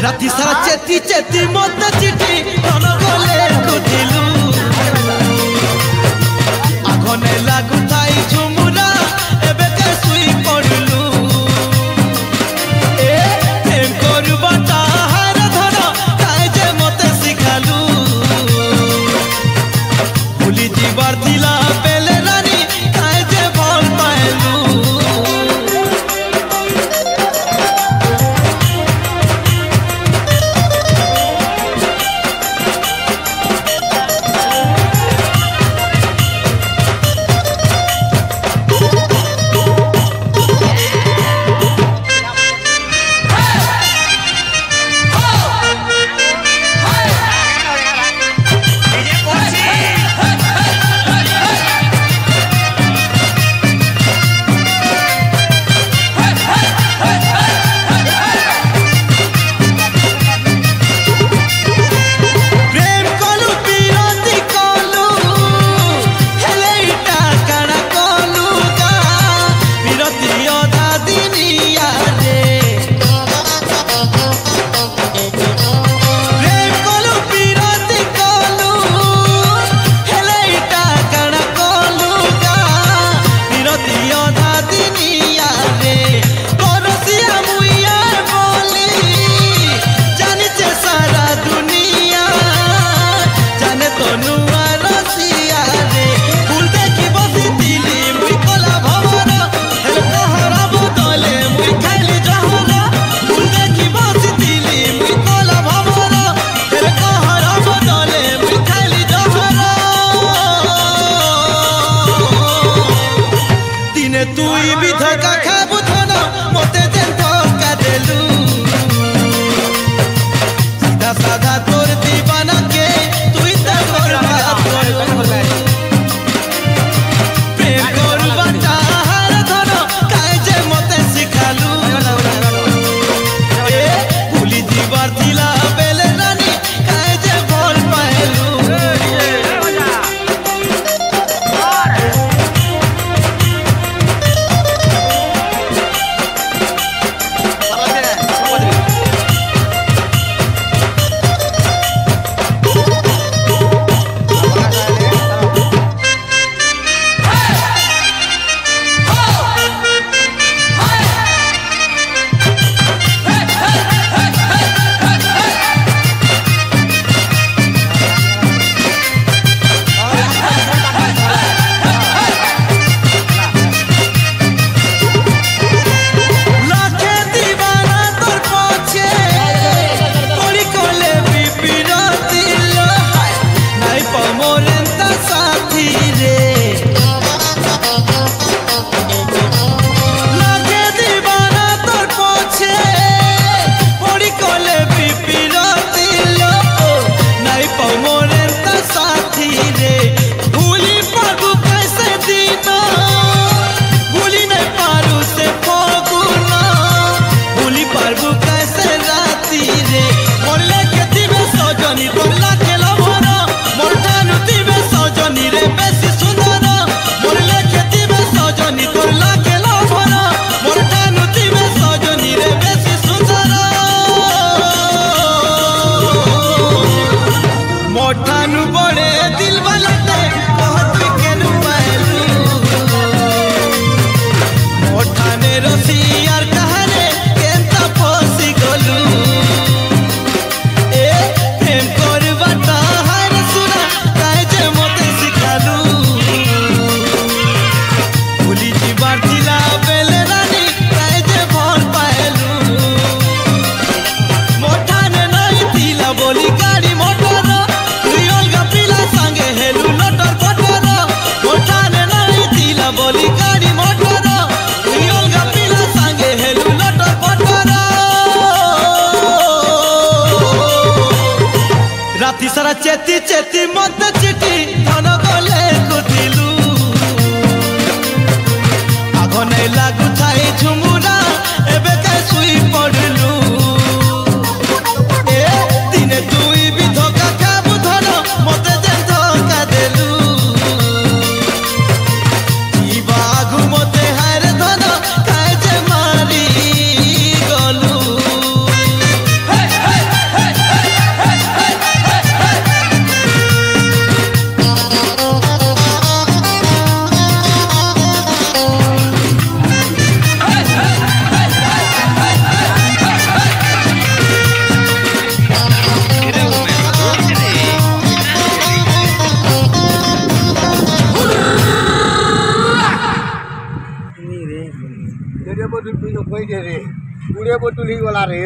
राति सारा चेती चेती मत चिठी धन गले खुदिलु आगने लागु थाई झुमुरा एबे के सुई पड़लु ए प्रेम करबा ताहार धन काहे जे मते सिखालु भूली जीवार थिला बेले रानी काहे जे भल पाएलु राति सारा चेती चेती मत चिठी धन गले खुदिलु आगने लागु थाई झुमुरा एबे के सुई पड़लु ए दिने तुई भी धोखा खाबु धन मते जे धोखा देलु ई बागु मते हारे धन काहे जे मारी गलु हे हे হয়েছে রে, গুড়ে বোতল হয়ে গলা রে।